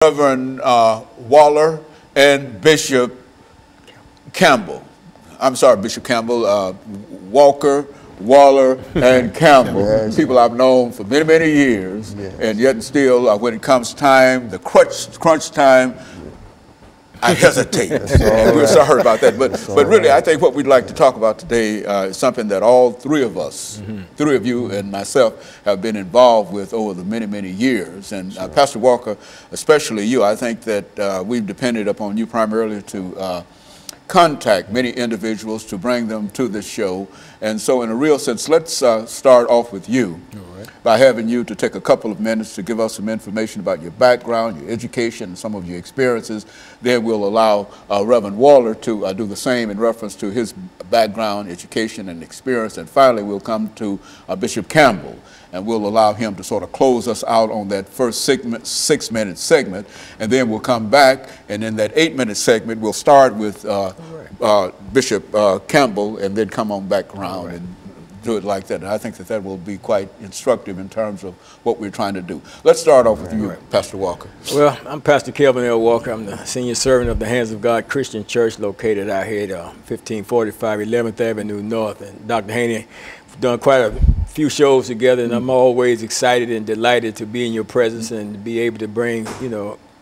Reverend Waller and Bishop Campbell. I'm sorry, Bishop Campbell, Walker, Waller, and Campbell. Yes. People I've known for many, many years, Yes. and yet still, when it comes time, the crunch time, I hesitate. And we're sorry about that. But really, I think what we'd like to talk about today is something that all three of us, three of you and myself, have been involved with over the many, many years. And Pastor Walker, especially you, I think that we've depended upon you primarily to contact many individuals to bring them to this show. And so in a real sense, let's start off with you by having you to take a couple of minutes to give us some information about your background, your education, and some of your experiences. Then we'll allow Reverend Waller to do the same in reference to his background, education, and experience. And finally, we'll come to Bishop Campbell, and we'll allow him to sort of close us out on that first 6-minute segment. And then we'll come back, and in that 8-minute segment, we'll start with Bishop Campbell and then come on back around and do it like that. And I think that that will be quite instructive in terms of what we're trying to do. Let's start off with you, Pastor Walker. Well, I'm Pastor KWalker. I'm the senior servant of the Hands of God Christian Church located out here at 1545 11th Avenue North. And Dr. Haney, we've done quite a few shows together, and I'm always excited and delighted to be in your presence and to be able to bring,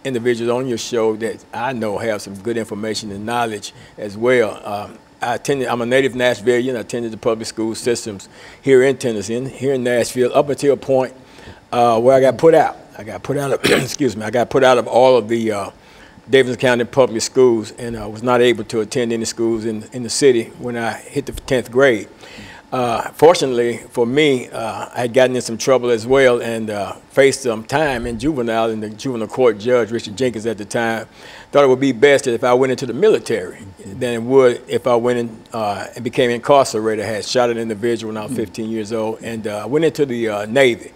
individuals on your show that I know have some good information and knowledge as well. I'm a native Nashvilleian. I attended the public school systems here in Tennessee, here in Nashville, up until a point where I got put out. I got put out of, excuse me, I got put out of all of the Davidson County public schools, and I was not able to attend any schools in the city when I hit the 10th grade. Fortunately for me, I had gotten in some trouble as well and faced some time in juvenile, and the juvenile court judge, Richard Jenkins at the time, thought it would be best if I went into the military than it would if I went in and became incarcerated. I had shot an individual when I was 15 years old, and went into the Navy.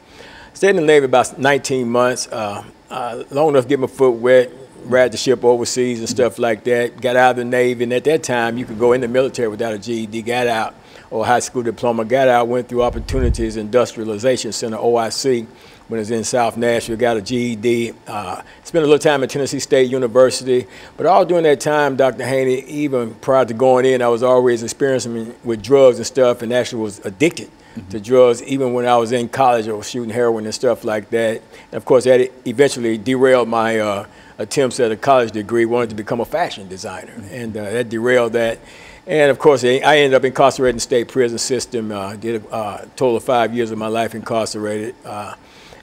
Stayed in the Navy about 19 months, long enough to get my foot wet, ride the ship overseas and stuff like that. Got out of the Navy, and at that time, you could go in the military without a GED, got out, or high school diploma, got out, went through Opportunities Industrialization Center, OIC, when I was in South Nashville, got a GED. Spent a little time at Tennessee State University, but all during that time, Dr. Haney, even prior to going in, I was always experiencing with drugs and stuff, and actually was addicted to drugs. Even when I was in college, I was shooting heroin and stuff like that. And of course, that eventually derailed my attempts at a college degree, wanted to become a fashion designer, and that derailed that. And of course, I ended up incarcerated in the state prison system, did a total of 5 years of my life incarcerated.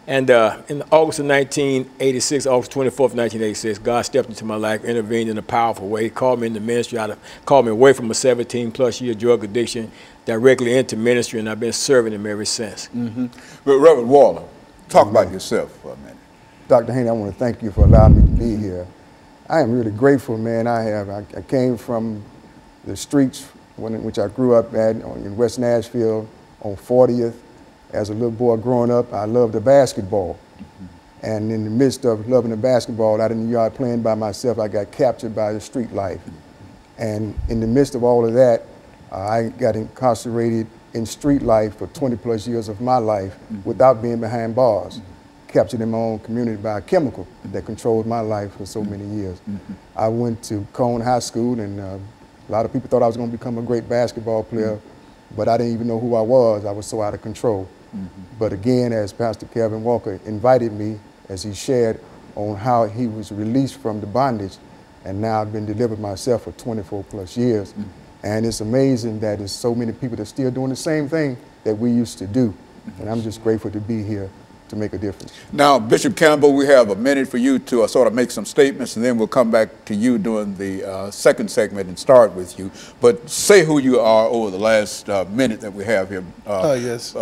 And in August of 1986, August 24th, 1986, God stepped into my life, intervened in a powerful way. He called me into ministry, called me away from a 17+ year drug addiction directly into ministry, and I've been serving him ever since. But Reverend Waller, talk about yourself for a minute. Dr. Haney, I want to thank you for allowing me to be here. I am really grateful, man. I came from the streets in which I grew up at in West Nashville on 40th. As a little boy growing up, I loved the basketball. And in the midst of loving the basketball, out in the yard playing by myself, I got captured by the street life. And in the midst of all of that, I got incarcerated in street life for 20+ years of my life without being behind bars. Captured in my own community by a chemical that controlled my life for so many years. I went to Cone High School, and a lot of people thought I was going to become a great basketball player, but I didn't even know who I was. I was so out of control. But again, as Pastor Kevin Walker invited me, as he shared on how he was released from the bondage, and now I've been delivered myself for 24+ years. And it's amazing that there's so many people that are still doing the same thing that we used to do. And I'm just grateful to be here to make a difference. Now, Bishop Campbell, we have a minute for you to sort of make some statements, and then we'll come back to you during the second segment and start with you. But say who you are over the last minute that we have here, Yes.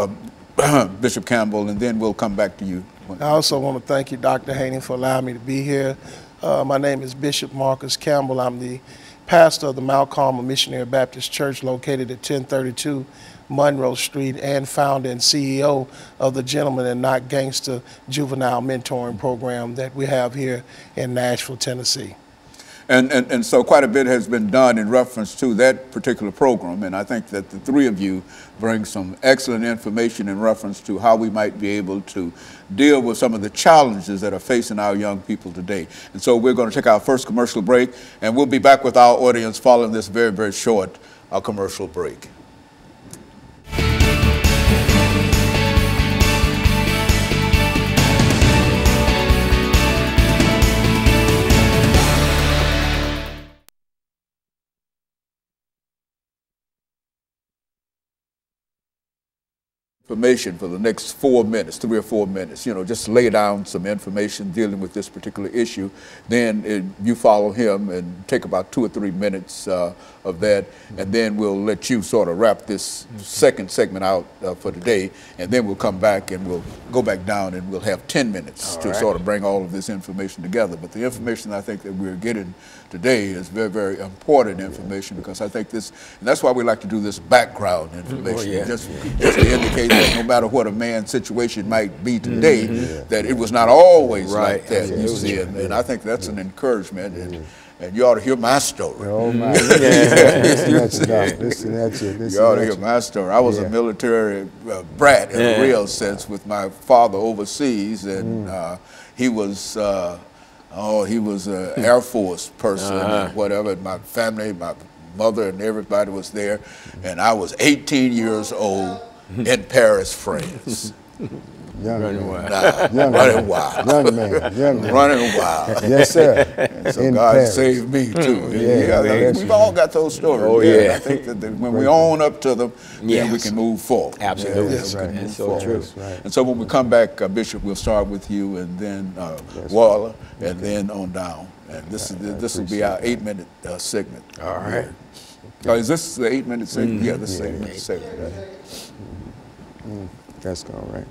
Bishop Campbell, and then we'll come back to you. I also want to thank you, Dr. Haney, for allowing me to be here. My name is Bishop Marcus Campbell. I'm the pastor of the Mount Carmel Missionary Baptist Church located at 1032 Monroe Street, and founder and CEO of the Gentleman and Not Gangster Juvenile Mentoring Program that we have here in Nashville, Tennessee. And so quite a bit has been done in reference to that particular program, and I think that the three of you bring some excellent information in reference to how we might be able to deal with some of the challenges that are facing our young people today. And so we're going to take our first commercial break, and we'll be back with our audience following this very, very short commercial break. Information for the next 4 minutes, 3 or 4 minutes, you know, just lay down some information dealing with this particular issue. Then you follow him and take about 2 or 3 minutes of that, and then we'll let you sort of wrap this second segment out for today, and then we'll come back and we'll go back down and we'll have 10 minutes to sort of bring all of this information together. But the information I think that we're getting today is very, very important information, because I think this, and that's why we like to do this background information, just to indicate that no matter what a man's situation might be today, that it was not always like that, you see, and I think that's an encouragement, and you ought to hear my story. Oh my! You ought to hear my story. I was a military brat in a real sense, with my father overseas, and he was an Air Force person, and whatever. My family, my mother and everybody was there, and I was 18 years old in Paris, France. Running wild. Running wild. Young man. Running wild. Yes, sir. And so God Paris. saved me too. Yeah, we've all got those stories. Oh, yeah. I think that when we own up to them, then we can move forward. Absolutely. That's right. That's so true. Right. And so when we come back, Bishop, we'll start with you, and then Waller, and then on down. And this will be our 8-minute segment. All right. Is this the 8-minute segment? Yeah, this is the 8-minute segment. That's all right.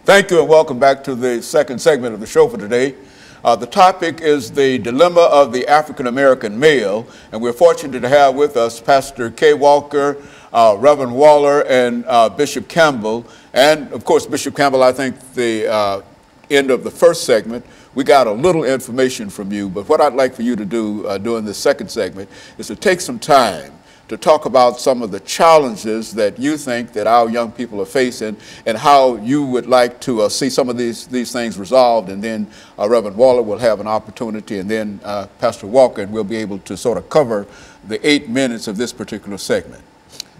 Thank you, and welcome back to the second segment of the show for today. The topic is the dilemma of the African-American male, and we're fortunate to have with us Pastor KWalker, Reverend Waller, and Bishop Campbell. And of course, Bishop Campbell, I think the end of the first segment, we got a little information from you, but what I'd like for you to do during the second segment is to take some time to talk about some of the challenges that you think that our young people are facing, and how you would like to see some of these things resolved. And then Reverend Waller will have an opportunity, and then Pastor Walker, and we'll be able to sort of cover the 8 minutes of this particular segment.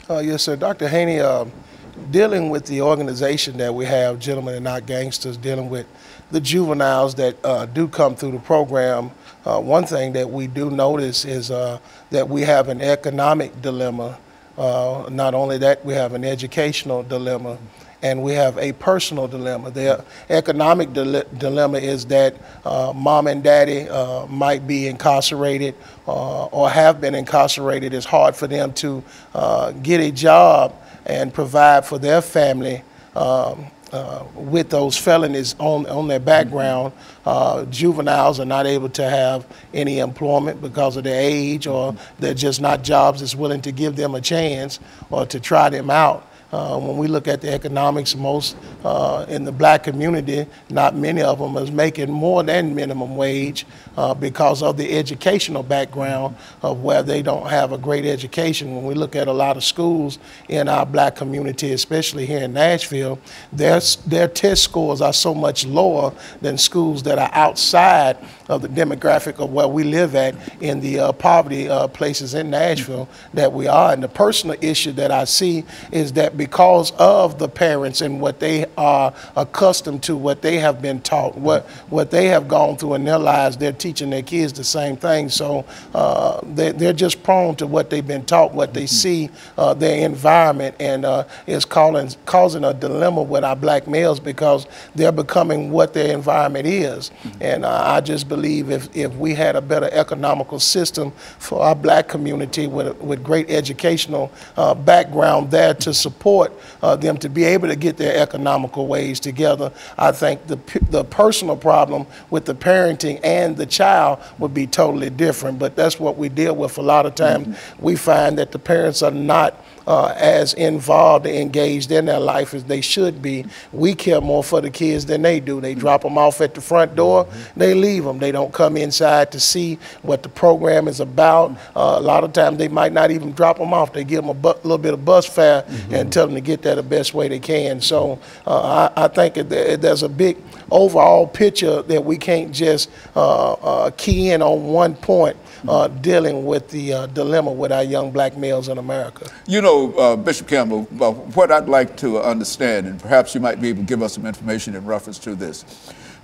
Yes, sir. Dr. Haney, dealing with the organization that we have, Gentlemen and Not Gangsters, dealing with the juveniles that do come through the program, one thing that we do notice is that we have an economic dilemma. Not only that, we have an educational dilemma, and we have a personal dilemma. The economic dilemma is that mom and daddy might be incarcerated or have been incarcerated. It's hard for them to get a job and provide for their family with those felonies on their background. Juveniles are not able to have any employment because of their age, or they're just not jobs that's willing to give them a chance or to try them out. When we look at the economics, most in the black community, not many of them is making more than minimum wage because of the educational background of where they don't have a great education. When we look at a lot of schools in our black community, especially here in Nashville, their test scores are so much lower than schools that are outside of the demographic of where we live at in the poverty places in Nashville that we are. And the personal issue that I see is that because of the parents and what they are accustomed to, what they have been taught, what they have gone through in their lives, they're teaching their kids the same thing. So they're just prone to what they've been taught, what they see, their environment, and it's causing a dilemma with our black males because they're becoming what their environment is. And I just believe believe if we had a better economical system for our black community with great educational background there to support them to be able to get their economical ways together, I think the personal problem with the parenting and the child would be totally different. But that's what we deal with a lot of times. We find that the parents are not as involved and engaged in their life as they should be. We care more for the kids than they do. They drop them off at the front door, they leave them. They don't come inside to see what the program is about. A lot of times they might not even drop them off. They give them a little bit of bus fare and tell them to get there the best way they can. So I think there's a big overall picture that we can't just key in on one point dealing with the dilemma with our young black males in America. You know, Bishop Campbell, what I'd like to understand, and perhaps you might be able to give us some information in reference to this,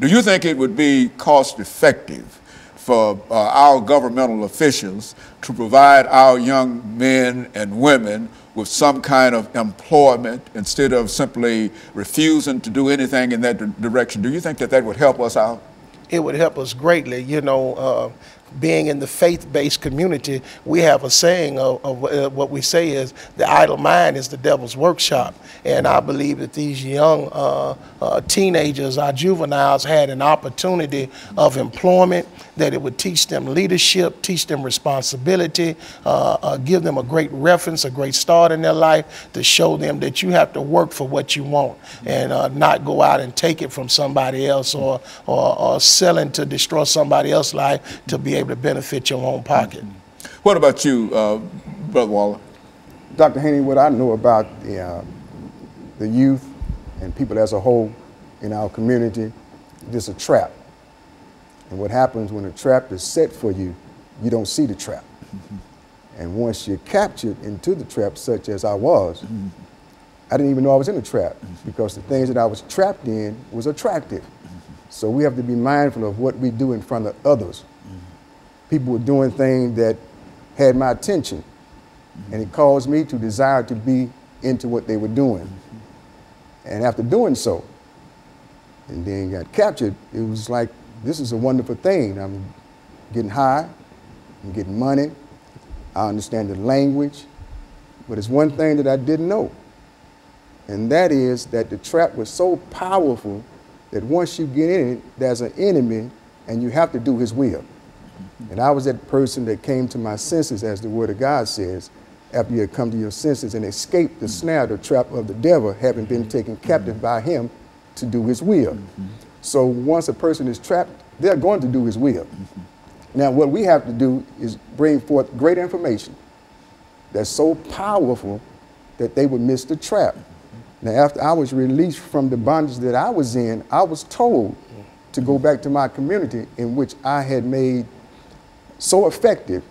do you think it would be cost effective for our governmental officials to provide our young men and women with some kind of employment instead of simply refusing to do anything in that direction? Do you think that that would help us out? It would help us greatly. You know, being in the faith-based community, we have a saying of what we say is the idle mind is the devil's workshop. And I believe that these young teenagers, our juveniles, had an opportunity of employment, that it would teach them leadership, teach them responsibility, give them a great reference, a great start in their life to show them that you have to work for what you want and not go out and take it from somebody else or selling to destroy somebody else's life to be able to benefit your own pocket. What about you, Brother Waller? Dr. Haney, what I know about the youth and people as a whole in our community, it's a trap. And what happens when a trap is set for you, you don't see the trap. And once you're captured into the trap, such as I was, I didn't even know I was in a trap because the things that I was trapped in was attractive. So we have to be mindful of what we do in front of others. People were doing things that had my attention, and it caused me to desire to be into what they were doing. And after doing so, and then got captured, it was like, this is a wonderful thing. I'm getting high, I'm getting money, I understand the language, but it's one thing that I didn't know, and that is that the trap was so powerful that once you get in it, there's an enemy, and you have to do his will. And I was that person that came to my senses, as the Word of God says, after you had come to your senses and escaped the snare, the trap of the devil, having been taken captive by him to do his will. So once a person is trapped, they're going to do his will. Now, what we have to do is bring forth great information that's so powerful that they would miss the trap. Now, after I was released from the bondage that I was in, I was told to go back to my community in which I had made so effective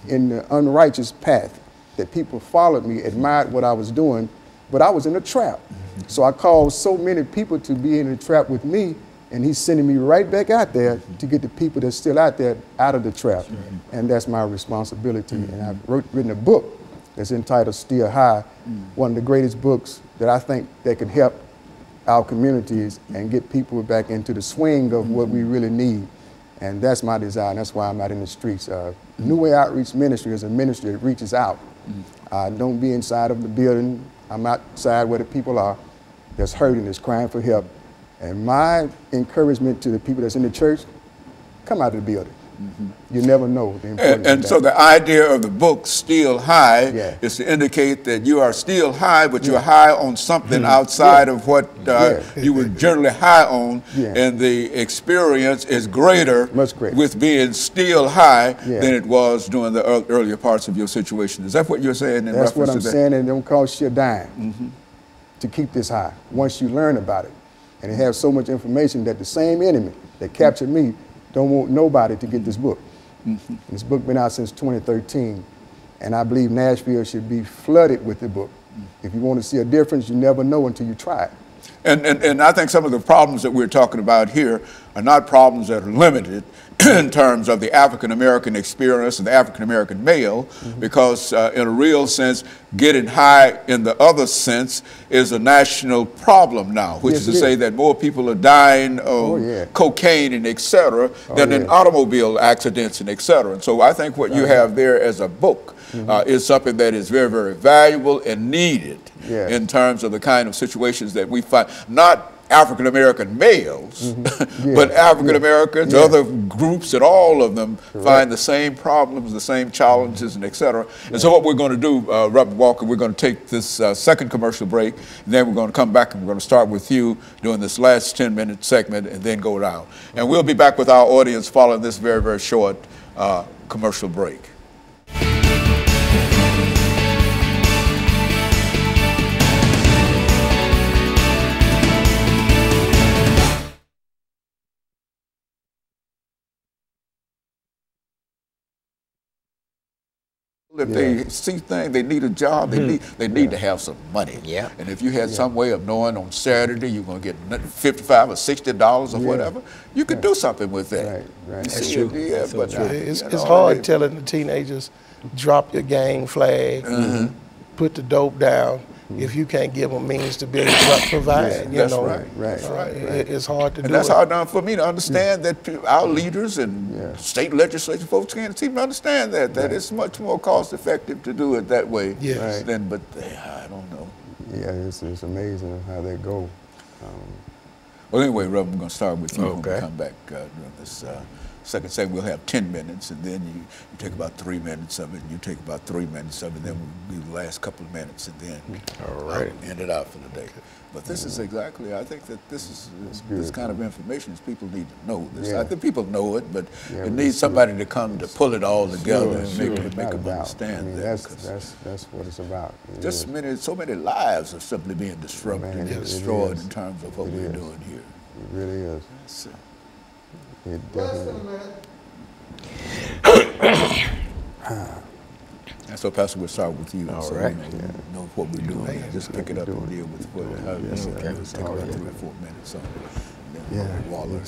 in the unrighteous path that people followed me, admired what I was doing, but I was in a trap. So I called so many people to be in the trap with me, and he's sending me right back out there to get the people that's still out there out of the trap. And that's my responsibility. And I've written a book that's entitled Still High, one of the greatest books that I think that could help our communities and get people back into the swing of what we really need. And that's my desire, and that's why I'm out in the streets. New Way Outreach Ministry is a ministry that reaches out. Don't be inside of the building. I'm outside where the people are that's hurting, that's crying for help. And my encouragement to the people that's in the church, come out of the building. You never know the importance and of so the idea of the book, Still High, Yeah. is to indicate that you are still high, but you're high on something outside of what you were generally high on, and the experience is greater, Much greater, with being still high than it was during the earlier parts of your situation. Is that what you're saying in That's reference what to I'm that? saying, and it don't cost you a dime to keep this high once you learn about it. And it has so much information that the same enemy that captured me don't want nobody to get this book. This book been out since 2013, and I believe Nashville should be flooded with the book. If you want to see a difference, you never know until you try it. And I think some of the problems that we're talking about here are not problems that are limited in terms of the African-American experience and the African-American male, because in a real sense, getting high in the other sense is a national problem now, which is to say that more people are dying of cocaine and et cetera than in automobile accidents and et cetera. And so I think what you have there as a book is something that is very, very valuable and needed in terms of the kind of situations that we find, not African-American males, but African-Americans, other groups, and all of them find the same problems, the same challenges, and et cetera. And so what we're going to do, RWaller, we're going to take this second commercial break, and then we're going to come back and we're going to start with you doing this last 10-minute segment and then go down. And we'll be back with our audience following this very, very short commercial break. If they see things, they need a job, they need to have some money. And if you had some way of knowing on Saturday you're going to get $55 or $60 or whatever, you could do something with that. That's true. It's hard telling the teenagers, drop your gang flag, put the dope down, if you can't give them means to be able to provide. That's right. It's hard to do. And that's hard for me to understand that our leaders and state legislature folks can't seem to understand that it's much more cost effective to do it that way than, but I don't know. Yeah, it's amazing how they go. Well, anyway, Rev, I'm going to start with you when we come back during this second segment. We'll have 10 minutes, and then you take about 3 minutes of it, and you take about 3 minutes of it, and then we'll do the last couple of minutes, and then end it out for the day. But this is exactly, I think that this is this kind of information is people need to know this. I think people know it, but it needs somebody to come to pull it all together and make them understand that. That's what it's about. Just so many lives are simply being disrupted and destroyed in terms of what we're doing here. It really is. It definitely. And so, Pastor, we'll start with you. All so right. You know what we're doing. Just pick it up and deal with what let's take about 3 or 4 minutes on it. RWaller,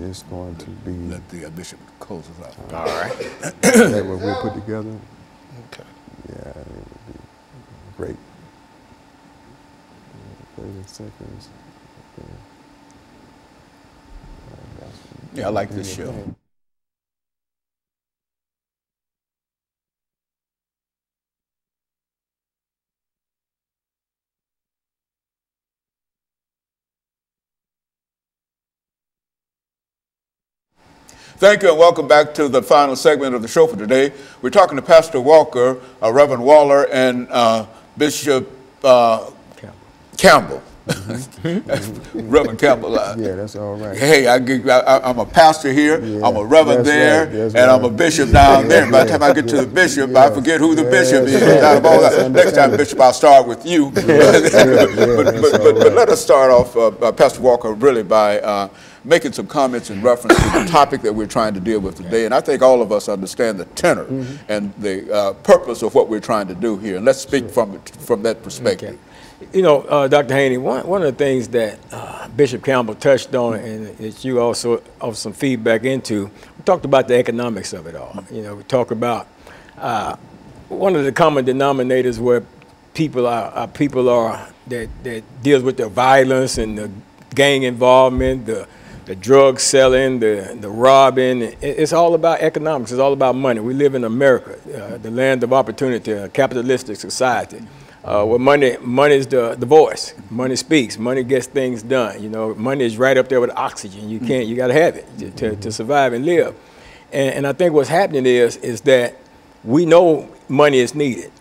it's going to be. Let the bishop close us out. All right. Is that what we'll put together? Okay. Yeah, it would be great. 30 seconds. Yeah, I like this show. Thank you and welcome back to the final segment of the show for today. We're talking to Pastor Walker, Reverend Waller, and Bishop Campbell. Reverend Campbell. Yeah, that's all right. Hey, I'm a pastor here, I'm a reverend there, and I'm a bishop down there. By the time I get to the bishop, I forget who the bishop is. Next time, Bishop, I'll start with you. But let us start off, Pastor Walker, really by making some comments in reference to the topic that we're trying to deal with today. And I think all of us understand the tenor and the purpose of what we're trying to do here. And let's speak from that perspective. You know, Dr. Haney, one of the things that Bishop Campbell touched on, and that you also offered some feedback into, we talked about the economics of it all. You know, we talk about one of the common denominators where people are that deals with the violence and the gang involvement, the drug selling, the robbing. It's all about economics. It's all about money. We live in America, the land of opportunity, a capitalistic society. Where money is the voice. Money speaks. Money gets things done. You know, money is right up there with oxygen. You got to have it to survive and live. And I think what's happening is that we know money is needed.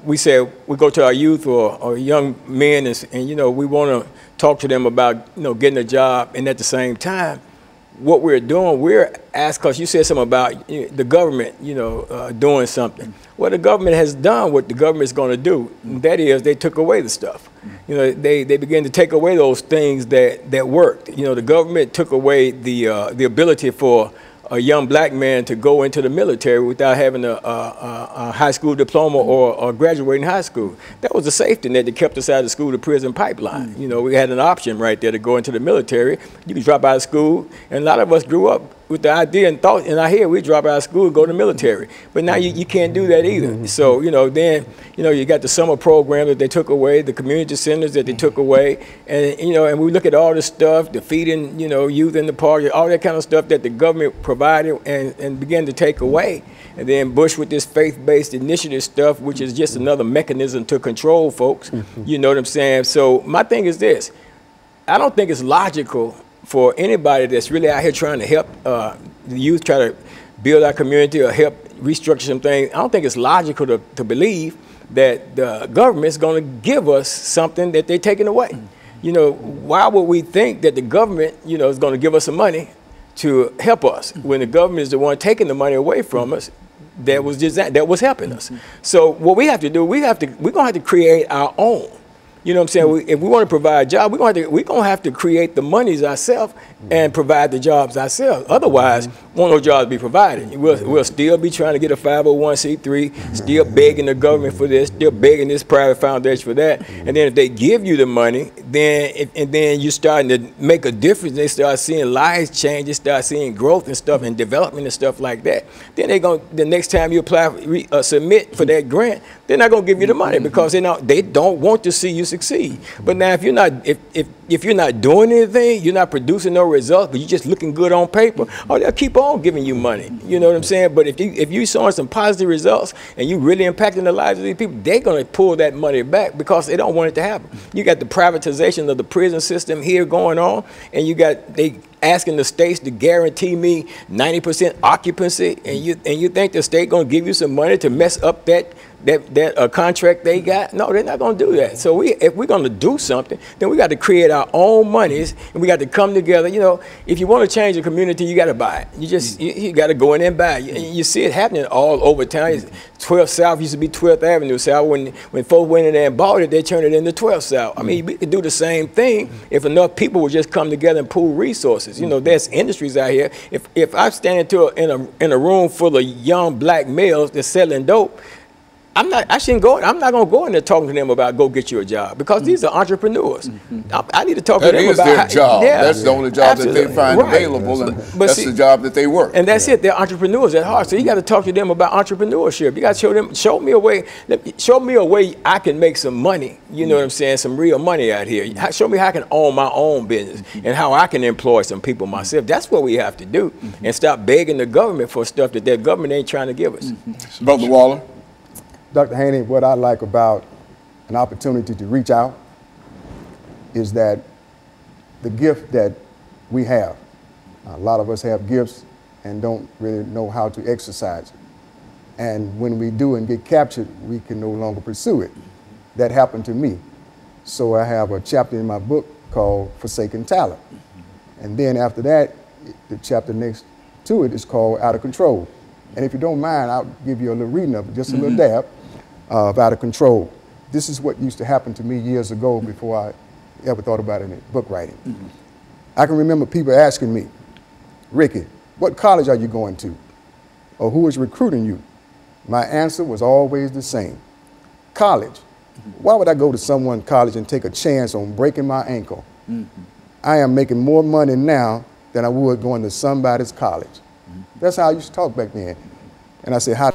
We say we go to our youth or young men and you know, we want to talk to them about, you know, getting a job, and at the same time, what we're doing, we're asked, because you said something about the government, you know, doing something. Well, the government has done what the government's going to do. And that is, they took away the stuff. You know, they began to take away those things that worked. You know, the government took away the ability for a young black man to go into the military without having a high school diploma or graduating high school. That was a safety net that kept us out of the school to prison pipeline. You know, we had an option right there to go into the military. You could drop out of school, and a lot of us grew up with the idea and thought in our head, we drop out of school and go to the military. But now you can't do that either. So, then, you got the summer program that they took away, the community centers that they took away. And, and we look at all this stuff, the feeding, youth in the park, all that kind of stuff that the government provided and began to take away. And then Bush with this faith-based initiative stuff, which is just another mechanism to control folks. You know what I'm saying? So my thing is this. I don't think it's logical for anybody that's really out here trying to help the youth try to build our community or help restructure some things. I don't think it's logical to believe that the government's going to give us something that they're taking away. Why would we think that the government, is going to give us some money to help us when the government is the one taking the money away from us? That was helping us. So what we have to do, we're going to have to create our own. You know what I'm saying? If we want to provide jobs, we're going to have to create the monies ourselves and provide the jobs ourselves. Otherwise, won't no jobs be provided. We'll still be trying to get a 501c3, still begging the government for this, still begging this private foundation for that. And then if they give you the money, then you're starting to make a difference. They start seeing lives change, they start seeing growth and stuff and development and stuff like that. Then the next time you apply, submit for that grant, they're not going to give you the money because they don't want to see you succeed. But now if you're not doing anything, you're not producing no results, but you're just looking good on paper, they'll keep on giving you money. You know what I'm saying? But if you're showing some positive results and you really impacting the lives of these people, they're going to pull that money back because they don't want it to happen. You got the privatization of the prison system here going on, and they asking the states to guarantee me 90% occupancy, and you think the state going to give you some money to mess up that contract they got? No, they're not going to do that. So if we're going to do something, then we got to create our own monies, and we got to come together. If you want to change a community, you got to buy it. You got to go in and buy it. You see it happening all over town. 12th South used to be 12th Avenue South. When folks went in there and bought it, they turned it into 12th South. I mean, we could do the same thing if enough people would just come together and pool resources. There's industries out here. If I stand in a room full of young black males that's selling dope, I'm not going to go in there talking to them about go get you a job because these are entrepreneurs. I need to talk to them about their job. Yeah, that's the only job that they find available, and that's the job that they work. And that's it. They're entrepreneurs at heart. So you got to talk to them about entrepreneurship. You got to show me a way I can make some money. You know what I'm saying? Some real money out here. Show me how I can own my own business and how I can employ some people myself. That's what we have to do, and stop begging the government for stuff that their government ain't trying to give us. Brother Waller. Dr. Haney, what I like about an opportunity to reach out is that the gift that we have. A lot of us have gifts and don't really know how to exercise it. And when we do and get captured, we can no longer pursue it. That happened to me. So I have a chapter in my book called Forsaken Talent. And then after that, the chapter next to it is called Out of Control. And if you don't mind, I'll give you a little reading of it, just a little dab. Of Out of Control. This is what used to happen to me years ago before I ever thought about it in book writing. I can remember people asking me, Ricky, what college are you going to? Or who is recruiting you? My answer was always the same. College. Why would I go to someone's college and take a chance on breaking my ankle? I am making more money now than I would going to somebody's college. That's how I used to talk back then. And I said, how